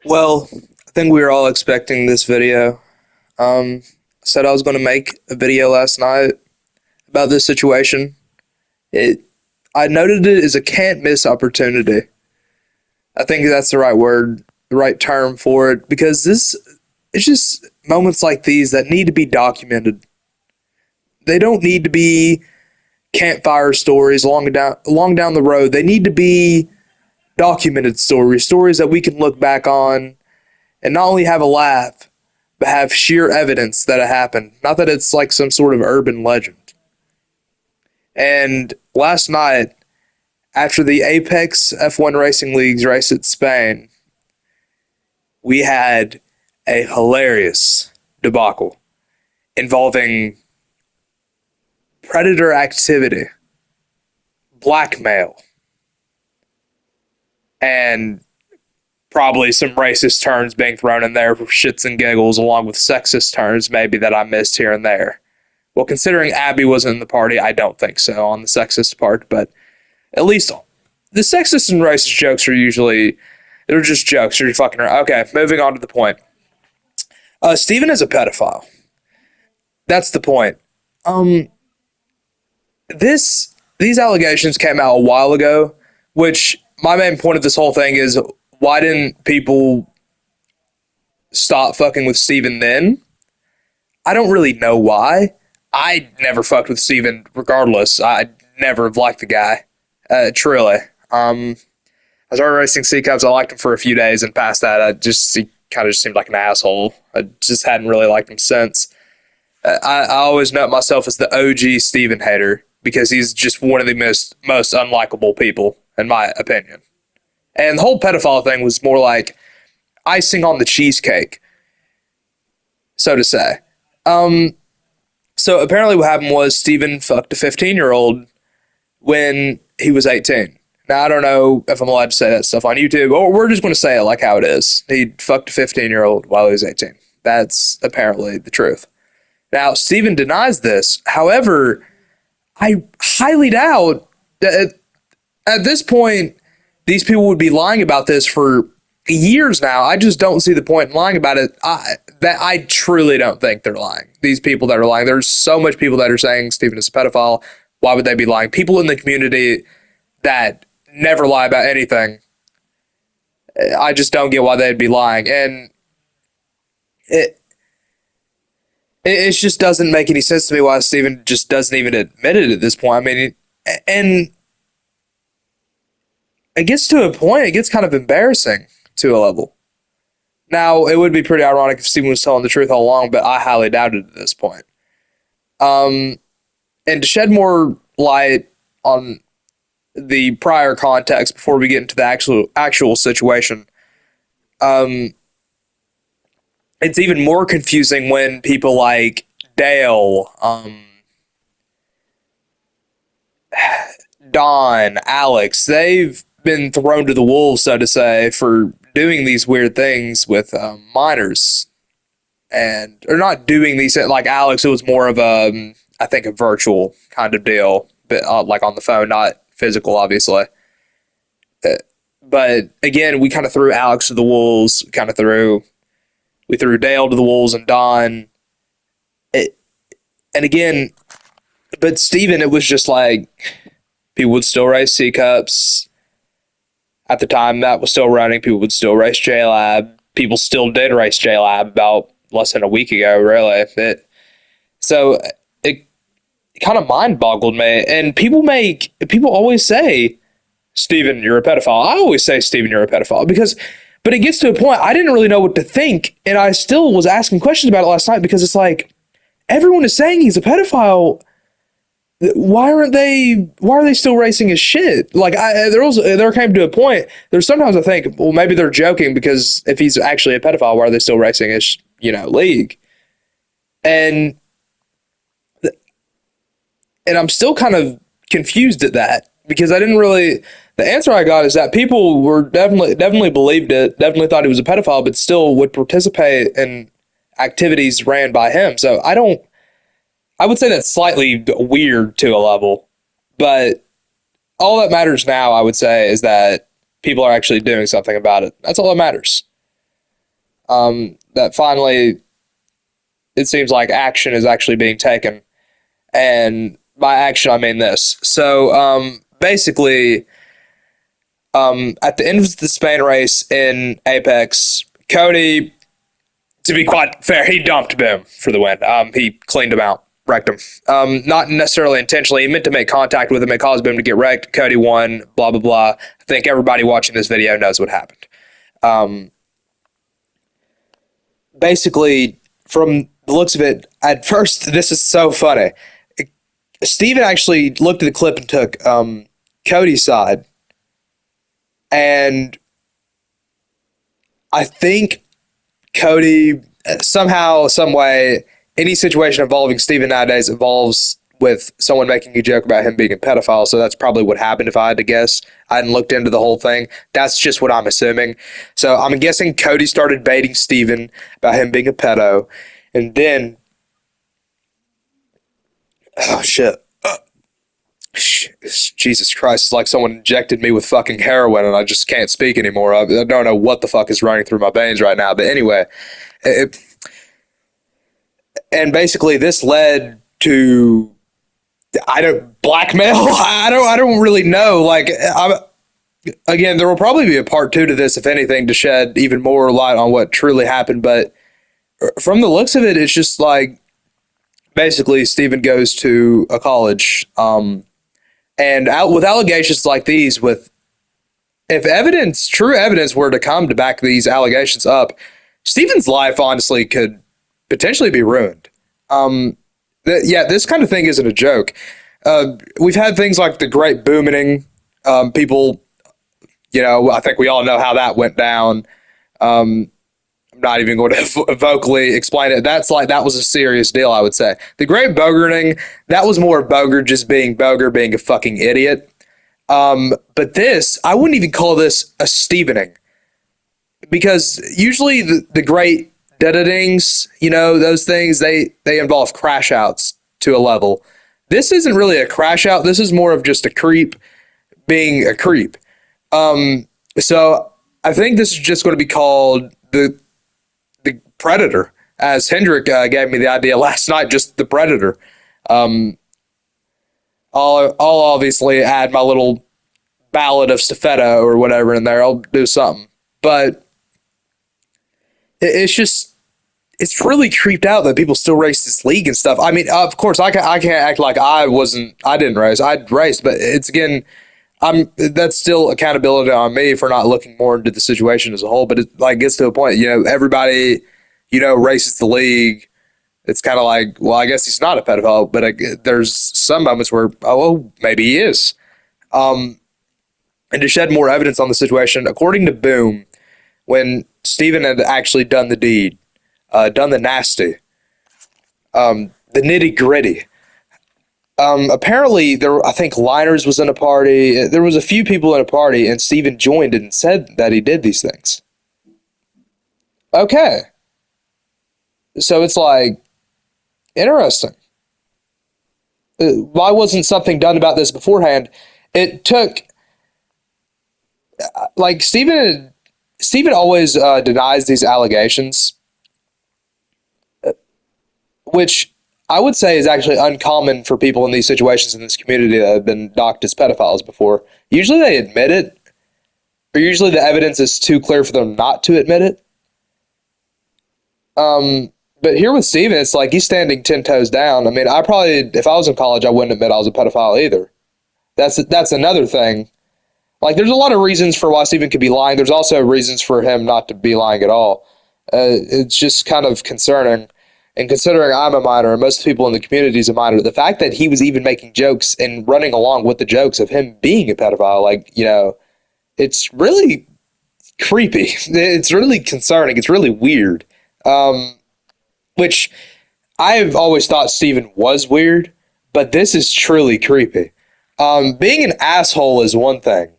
Well, I think we were all expecting this video. I said I was going to make a video last night about this situation. It, I noted it as a can't miss opportunity. I think that's the right word, the right term for it, because it's just moments like these that need to be documented. They don't need to be campfire stories long down the road. They need to be documented stories, stories that we can look back on and not only have a laugh, but have sheer evidence that it happened. Not that it's like some sort of urban legend. And last night, after the Apex F1 Racing League's race at Spain, we had a hilarious debacle involving predator activity, blackmail, and probably some racist turns being thrown in there for shits and giggles, along with sexist turns maybe that I missed here and there. Well, considering Abby wasn't in the party, I don't think so on the sexist part, but at least the sexist and racist jokes are usually they're just jokes. You're fucking around. Okay, moving on to the point. Steven is a pedophile. That's the point. Um, these allegations came out a while ago, which my main point of this whole thing is why didn't people stop fucking with Steven then? I don't really know why. I never fucked with Steven regardless. I never have liked the guy. Truly. I started racing C Cups. I liked him for a few days, and past that, he kind of just seemed like an asshole. I just hadn't really liked him since. I always note myself as the OG Steven hater because he's just one of the most unlikable people, in my opinion. And the whole pedophile thing was more like icing on the cheesecake, so to say. So apparently what happened was Steven fucked a 15-year-old when he was 18. Now, I don't know if I'm allowed to say that stuff on YouTube, or we're just going to say it like how it is. He fucked a 15-year-old while he was 18. That's apparently the truth. Now, Steven denies this. However, I highly doubt that at this point, these people would be lying about this for years now. I just don't see the point in lying about it. I truly don't think they're lying. These people that are lying, there's so much people that are saying Steven is a pedophile. Why would they be lying? People in the community that never lie about anything. I just don't get why they'd be lying, and it it just doesn't make any sense to me why Steven just doesn't even admit it at this point. I mean, and it gets to a point, it gets kind of embarrassing to a level. Now, it would be pretty ironic if Steven was telling the truth all along, but I highly doubt it at this point. Um, and to shed more light on the prior context before we get into the actual situation, um, it's even more confusing when people like Dale, Don, Alex, they've been thrown to the wolves, so to say, for doing these weird things with minors, and or not doing these like Alex. It was more of I think a virtual kind of deal, but like on the phone, not physical, obviously. Uh, but again, we kind of threw Alex to the wolves. We threw Dale to the wolves and Don. It, and again, but Steven, it was just like people would still race C cups at the time that was still running. People would still race J Lab. People still did race J Lab about less than a week ago, really. So it kind of mind boggled me. And people always say, Steven, you're a pedophile. I always say, Steven, you're a pedophile but it gets to a point I didn't really know what to think. And I still was asking questions about it last night because it's like, everyone is saying he's a pedophile. Why are they still racing his shit? Like there came to a point, there's sometimes I think, well, maybe they're joking because if he's actually a pedophile, why are they still racing his, league? And and I'm still kind of confused at that because I didn't really. The answer I got is that people were definitely believed it, definitely thought he was a pedophile, but still would participate in activities ran by him. So I don't. I would say that's slightly weird to a level, but all that matters now, I would say, is that people are actually doing something about it. That's all that matters. that finally it seems like action is actually being taken. And by action, I mean this. So basically, at the end of the Spain race in Apex, Cody, to be quite fair, he dumped Boom for the win. He cleaned him out, wrecked him. Not necessarily intentionally. He meant to make contact with him. It caused Boom to get wrecked. Cody won, blah, blah, blah. I think everybody watching this video knows what happened. Basically, from the looks of it, at first, this is so funny. Steven actually looked at the clip and took Cody's side. And I think Cody, somehow, some way, any situation involving Steven nowadays involves with someone making a joke about him being a pedophile. So that's probably what happened if I had to guess. I hadn't looked into the whole thing. That's just what I'm assuming. So I'm guessing Cody started baiting Steven about him being a pedo. And then, oh shit. Jesus Christ, it's like someone injected me with fucking heroin and I just can't speak anymore. I don't know what the fuck is running through my veins right now. But anyway, and basically this led to blackmail. I don't really know. Like again, there will probably be a part two to this, if anything, to shed even more light on what truly happened. But from the looks of it, it's just like basically Steven goes to a college, and out with allegations like these, with if evidence, true evidence, were to come to back these allegations up, Steven's life honestly could potentially be ruined. Yeah, this kind of thing isn't a joke. We've had things like the Great Booming. People, I think we all know how that went down. I'm not even going to vocally explain it. That was a serious deal, I would say. The Great Bogerning, that was more Boger just being Boger, being a fucking idiot. But this, I wouldn't even call this a Stevening. Because usually the great deadings, those things, they involve crash outs to a level. This isn't really a crash out. This is more of just a creep being a creep. So I think this is just going to be called the Predator, as Hendrik gave me the idea last night, just the Predator. I'll obviously add my little Ballad of Stephedo or whatever in there. I'll do something. But it's really creeped out that people still race this league and stuff. I mean, of course, I can't act like I didn't race. I'd raced, but it's again, that's still accountability on me for not looking more into the situation as a whole. But it like gets to a point, everybody, races the league. It's kind of like, well, I guess he's not a pedophile, but there's some moments where, oh, maybe he is. And to shed more evidence on the situation, according to Boom, when Steven had actually done the deed, done the nasty, the nitty gritty. Apparently, I think Liners was in a party. There was a few people in a party, and Steven joined and said that he did these things. Okay. So it's like, interesting. Why wasn't something done about this beforehand? It took, like, Steven always denies these allegations, which I would say is actually uncommon for people in these situations in this community that have been docked as pedophiles before. Usually they admit it, or usually the evidence is too clear for them not to admit it. But here with Steven, it's like he's standing 10 toes down. I mean, if I was in college, I wouldn't admit I was a pedophile either. That's another thing. Like, there's a lot of reasons for why Steven could be lying. There's also reasons for him not to be lying at all. It's just kind of concerning. And considering I'm a minor and most people in the community is a minor, the fact that he was even making jokes and running along with the jokes of him being a pedophile, it's really creepy. It's really concerning. It's really weird. Which I've always thought Steven was weird, but this is truly creepy. Being an asshole is one thing.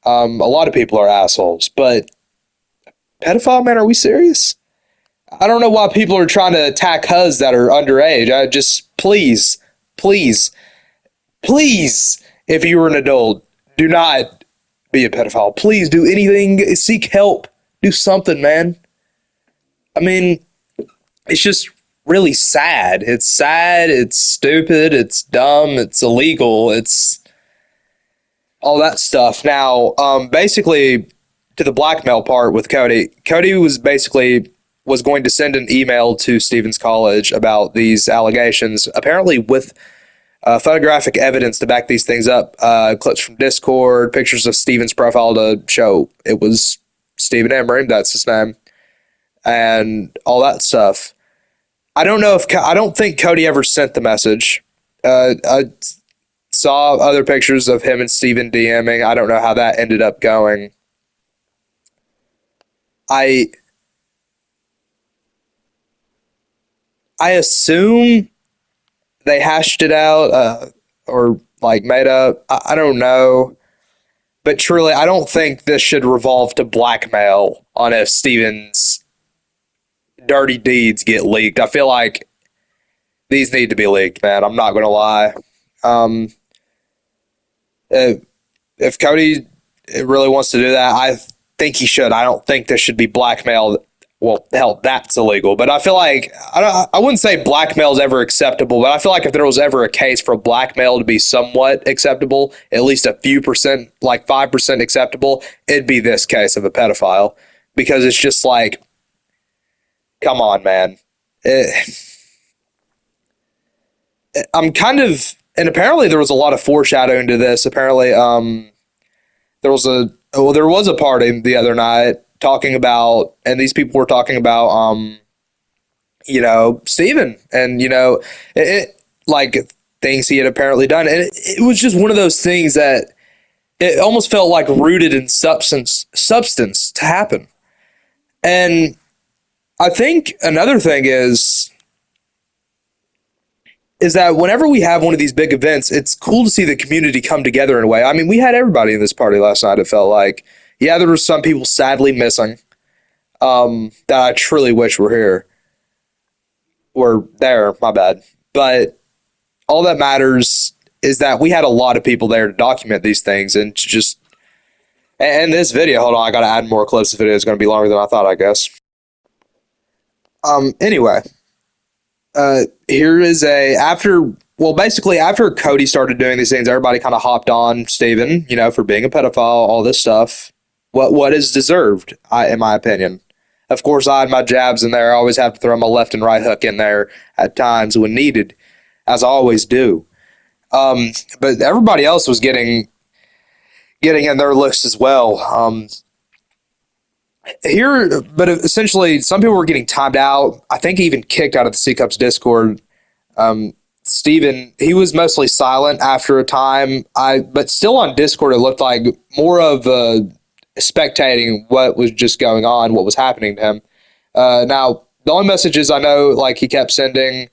A lot of people are assholes, but pedophile, man, are we serious? I don't know why people are trying to attack huz that are underage. I just, please, if you were an adult, do not be a pedophile. Please do anything. Seek help. Do something, man. I mean, it's just really sad. It's sad, it's stupid, it's dumb, it's illegal, it's all that stuff. Now, basically, to the blackmail part with Cody, Cody was going to send an email to Stevens College about these allegations, apparently with photographic evidence to back these things up, clips from Discord, pictures of Stevens' profile to show it was Stephen Emery, that's his name, and all that stuff. I don't think Cody ever sent the message. I saw other pictures of him and Steven DMing. I don't know how that ended up going. I I assume they hashed it out or like made up. I don't know, but truly, I don't think this should revolve to blackmail on if Steven's dirty deeds get leaked. I feel like these need to be leaked, man. I'm not going to lie. Um, if, if Cody really wants to do that, I think he should. I don't think this should be blackmail. Well, hell, that's illegal. But I feel like I wouldn't say blackmail is ever acceptable, but I feel like if there was ever a case for blackmail to be somewhat acceptable, at least a few percent, like 5% acceptable, it'd be this case of a pedophile because it's just like, come on, man. I'm kind of, and apparently there was a lot of foreshadowing to this. Apparently, there was a party the other night talking about, and these people were talking about, Steven and, like things he had apparently done. And it was just one of those things that it almost felt like rooted in substance to happen. And I think another thing is that whenever we have one of these big events, it's cool to see the community come together in a way. I mean, we had everybody in this party last night. It felt like, yeah, there were some people sadly missing that I truly wish were here, were there. My bad. But all that matters is that we had a lot of people there to document these things and to just. And this video, hold on, I got to add more clips. This video is going to be longer than I thought, I guess. Anyway, here is a after well basically after Cody started doing these things, everybody kind of hopped on Steven, for being a pedophile, all this stuff. What is deserved, in my opinion. Of course, I had my jabs in there. I always have to throw my left and right hook in there at times when needed, as I always do. But everybody else was getting in their list as well. But essentially, some people were getting timed out. I think even kicked out of the C Cups Discord. Steven, he was mostly silent after a time. But still on Discord, it looked like more of spectating what was just going on, what was happening to him. Now, the only messages I know, like he kept sending,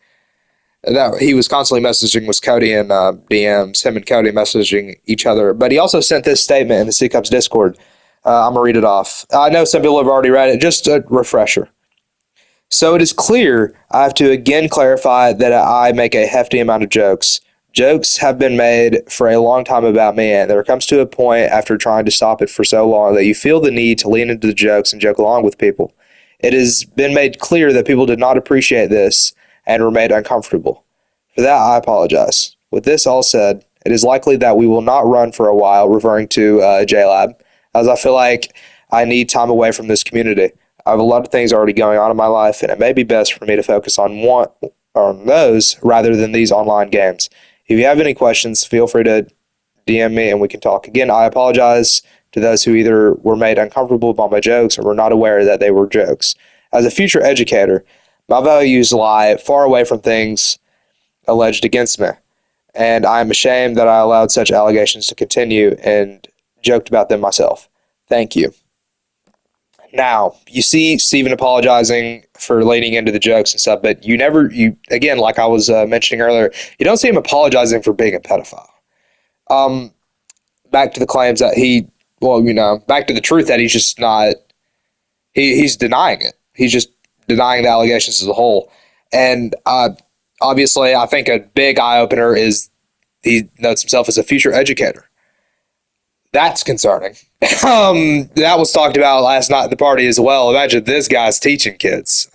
that he was constantly messaging was Cody and DMs, him and Cody messaging each other. But he also sent this statement in the C Cups Discord. I'm going to read it off. I know some people have already read it. Just a refresher. So it is clear I have to again clarify that I make a hefty amount of jokes. Jokes have been made for a long time about me, and there comes to a point after trying to stop it for so long that you feel the need to lean into the jokes and joke along with people. It has been made clear that people did not appreciate this and were made uncomfortable. For that, I apologize. With this all said, it is likely that we will not run for a while, referring to JLab, as I feel like I need time away from this community. I have a lot of things already going on in my life, and it may be best for me to focus on those rather than these online games. If you have any questions, feel free to DM me and we can talk. Again, I apologize to those who either were made uncomfortable by my jokes or were not aware that they were jokes. As a future educator, my values lie far away from things alleged against me, and I am ashamed that I allowed such allegations to continue and joked about them myself. Thank you. Now, you see Steven apologizing for leaning into the jokes and stuff, but again, like I was mentioning earlier, you don't see him apologizing for being a pedophile. Back to the claims that back to the truth that he's just not, he's denying it. He's just denying the allegations as a whole. And obviously, I think a big eye-opener is he notes himself as a future educator. That's concerning. That was talked about last night at the party as well. Imagine this guy's teaching kids.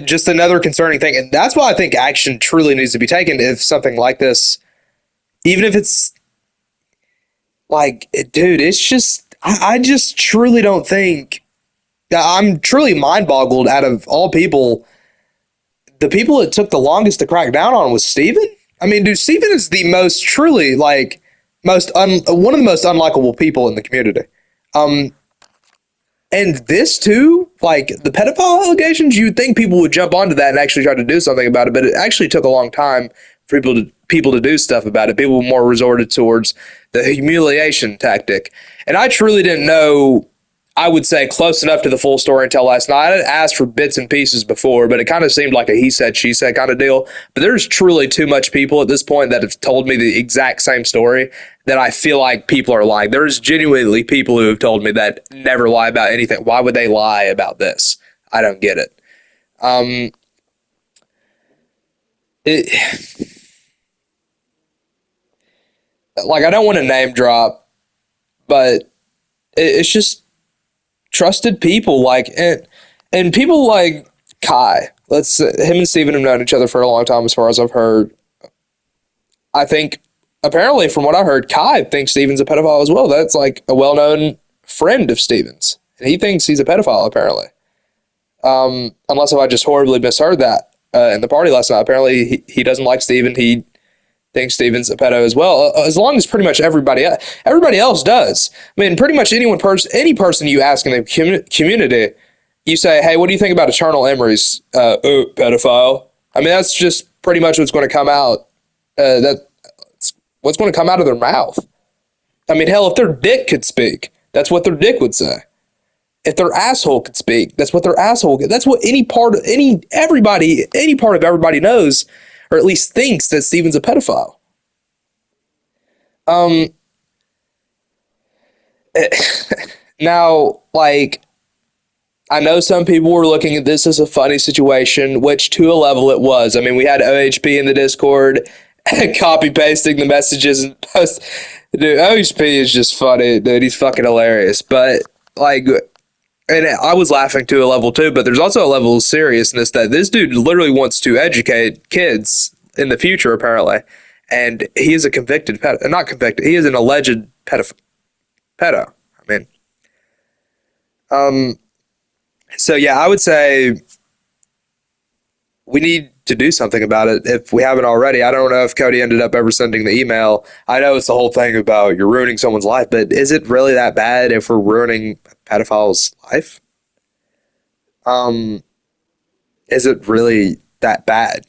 Just another concerning thing, and that's why I think action truly needs to be taken if something like this, even if it's like, dude, it's just I just truly don't think. I'm truly mind boggled. Out of all people, the people it took the longest to crack down on was Steven. I mean, dude, Steven is the most truly like one of the most unlikable people in the community. Um, and this too, like the pedophile allegations, you'd think people would jump onto that and actually try to do something about it, but it actually took a long time for people to do stuff about it. People more resorted towards the humiliation tactic, and I truly didn't know. I would say close enough to the full story until last night. I had asked for bits and pieces before, but it kind of seemed like a he said, she said kind of deal. But there's truly too much people at this point that have told me the exact same story that I feel like people are lying. There's genuinely people who have told me that never lie about anything. Why would they lie about this? I don't get it. Um, it like I don't want to name drop, but it's just trusted people and people like Kai. Let's him and Steven have known each other for a long time, as far as I've heard. I think apparently, from what I heard, Kai thinks Steven's a pedophile as well. That's like a well-known friend of Steven's, and he thinks he's a pedophile apparently. Unless if I just horribly misheard that in the party last night. Apparently, he doesn't like Steven. He thinks Steven's a pedo as well. As long as pretty much everybody else does. I mean, pretty much any person you ask in the community, you say, "Hey, what do you think about Eternal Emery's pedophile?" I mean, that's just pretty much what's going to come out. That's what's going to come out of their mouth. I mean, hell, if their dick could speak, that's what their dick would say. If their asshole could speak, that's what their asshole could. That's what any part of everybody knows, or at least thinks that Steven's a pedophile. Um, Now, like, I know some people were looking at this as a funny situation, which to a level it was. I mean, we had OHP in the Discord copy pasting the messages and post. Dude, OHP is just funny, dude. He's fucking hilarious. But like, and I was laughing to a level too. But there's also a level of seriousness that this dude literally wants to educate kids in the future, apparently. And he is a convicted pedo, not convicted. He is an alleged pedo. I mean, um, so yeah, I would say we need to do something about it if we haven't already. I don't know if Cody ended up ever sending the email. I know it's the whole thing about you're ruining someone's life, but is it really that bad if we're ruining a pedophile's life? Um, is it really that bad?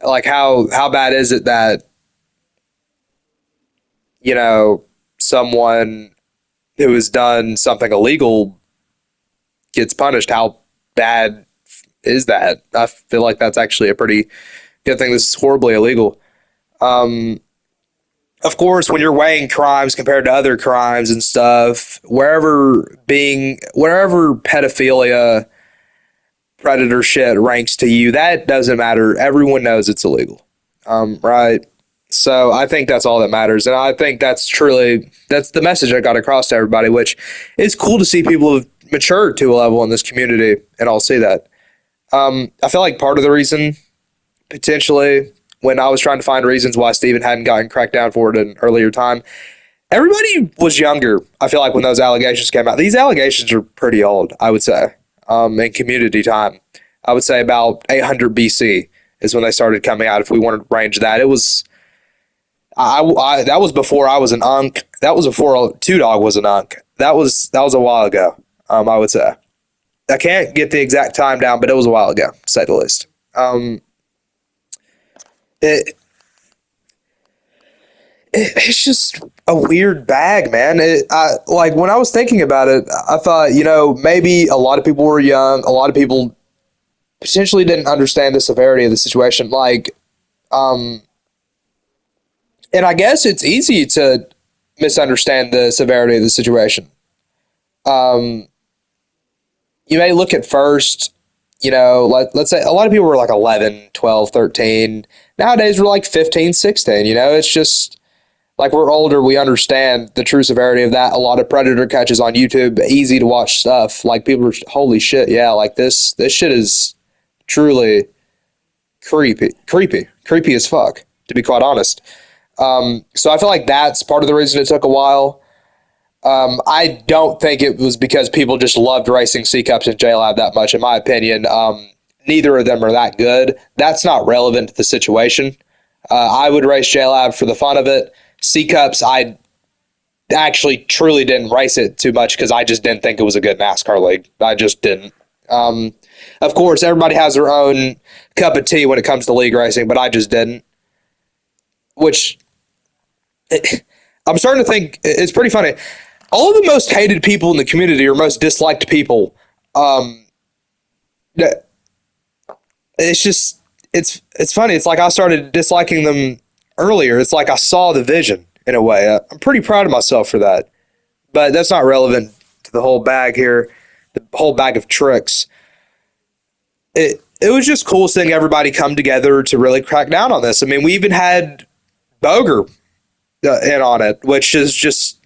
Like how bad is it that, you know, someone who has done something illegal gets punished? How bad is that? I feel like that's actually a pretty good thing. This is horribly illegal. Um, of course, when you're weighing crimes compared to other crimes and stuff, wherever pedophilia, predator shit ranks to you, that doesn't matter. Everyone knows it's illegal. Right? So I think that's all that matters. And I think that's the message I got across to everybody, which is cool to see people have matured to a level in this community and all see that. I feel like part of the reason, potentially, when I was trying to find reasons why Steven hadn't gotten cracked down for it in an earlier time, everybody was younger. I feel like when those allegations came out, these allegations are pretty old, I would say, in community time. I would say about 800 BC is when they started coming out. If we wanted to range that, it was, that was before I was an unk. That was before Two Dog was an unk. That was a while ago. I would say. I can't get the exact time down, but it was a while ago, to say the least. It, it's just a weird bag, man. Like when I was thinking about it, I thought, maybe a lot of people were young. A lot of people potentially didn't understand the severity of the situation. Um, and I guess it's easy to misunderstand the severity of the situation. Um, you may look at first let's say a lot of people were like 11, 12, 13. Nowadays we're like 15, 16. It's just like we're older. We understand the true severity of that. A lot of predator catches on YouTube, easy to watch stuff. Like people are, holy shit, yeah, like this shit is truly creepy as fuck, to be quite honest. So I feel like that's part of the reason it took a while. I don't think it was because people just loved racing C cups and JLab that much. In my opinion, neither of them are that good. That's not relevant to the situation. I would race JLab for the fun of it. C cups, I actually truly didn't race it too much because I just didn't think it was a good NASCAR league. I just didn't. Of course, everybody has their own cup of tea when it comes to league racing, but I just didn't. Which I'm starting to think it's pretty funny. All of the most hated people in the community or most disliked people. Um, it's just it's funny. It's like I started disliking them earlier. It's like I saw the vision in a way. I'm pretty proud of myself for that. But that's not relevant to the whole bag here, the whole bag of tricks. It was just cool seeing everybody come together to really crack down on this. I mean, we even had Boger in on it, which is just,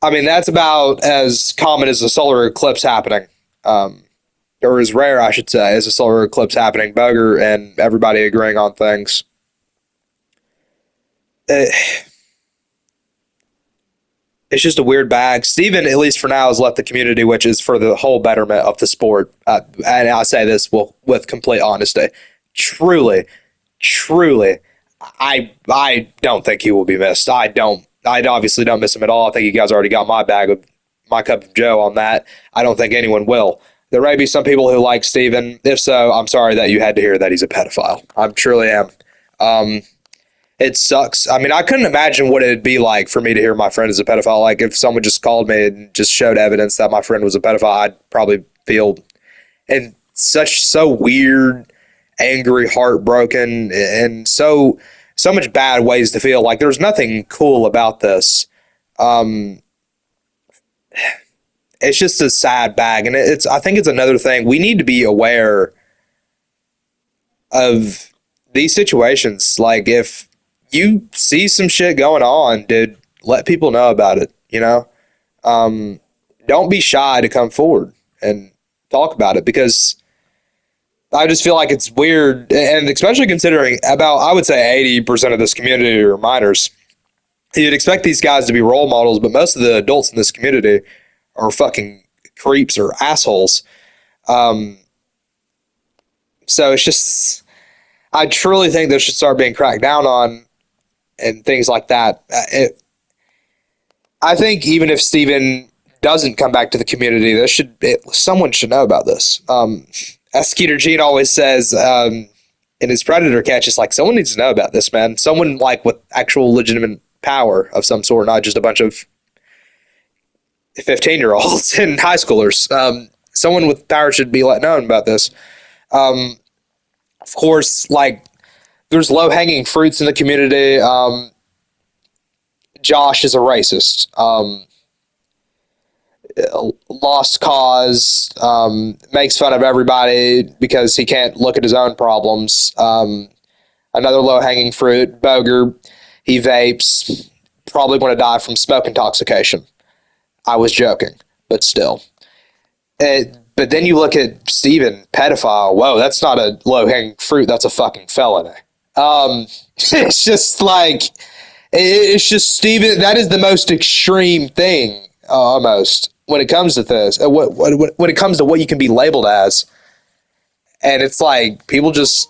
I mean, that's about as common as a solar eclipse happening, or as rare, I should say, as a solar eclipse happening. Boger and everybody agreeing on things. It, it's just a weird bag. Steven, at least for now, has left the community, which is for the whole betterment of the sport. And I say this with complete honesty. Truly, truly, I don't think he will be missed. I obviously don't miss him at all. I think you guys already got my bag of my cup of Joe on that. I don't think anyone will. There may be some people who like Steven. If so, I'm sorry that you had to hear that he's a pedophile. I truly am. Um, it sucks. I mean, I couldn't imagine what it'd be like for me to hear my friend is a pedophile. Like if someone just called me and just showed evidence that my friend was a pedophile, I'd probably feel in so weird, angry, heartbroken, and so much bad ways to feel. Like there's nothing cool about this. Um, it's just a sad bag, and it's I think it's another thing we need to be aware of these situations. Like if you see some shit going on, dude, let people know about it. Um, don't be shy to come forward and talk about it because I just feel like it's weird, and especially considering about I would say 80% of this community are minors. You'd expect these guys to be role models, but most of the adults in this community are fucking creeps or assholes. Um, so it's just I truly think there should start being cracked down on and things like that. I think even if Steven doesn't come back to the community, someone should know about this. As Skeeter Gene always says in his Predator catch, it's like someone needs to know about this, man. Someone like with actual legitimate power of some sort, not just a bunch of 15-year-olds and high schoolers. Someone with power should be let known about this. Um, of course, like there's low hanging fruits in the community. Josh is a racist. Lost cause, makes fun of everybody because he can't look at his own problems. Another low hanging fruit, Boger, he vapes, probably going to die from smoke intoxication. I was joking, but still. But then you look at Steven, pedophile. Whoa, that's not a low hanging fruit. That's a fucking felony. It's just like, it's just Steven. That is the most extreme thing, almost, when it comes to this. When it comes to what you can be labeled as. And it's like, people just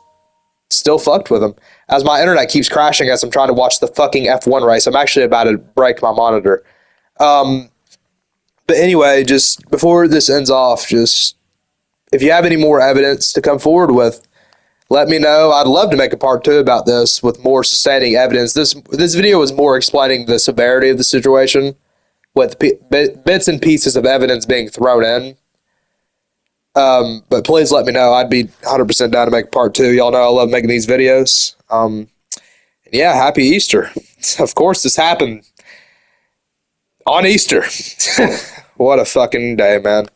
still fucked with him. As my internet keeps crashing as I'm trying to watch the fucking F1 race, I'm actually about to break my monitor. But anyway, just before this ends off, just if you have any more evidence to come forward with, let me know. I'd love to make a part two about this with more sustaining evidence. This video is more explaining the severity of the situation with bits and pieces of evidence being thrown in. But please let me know. I'd be 100% down to make part two. Y'all know I love making these videos. Yeah, happy Easter. Of course, this happened on Easter. What a fucking day, man.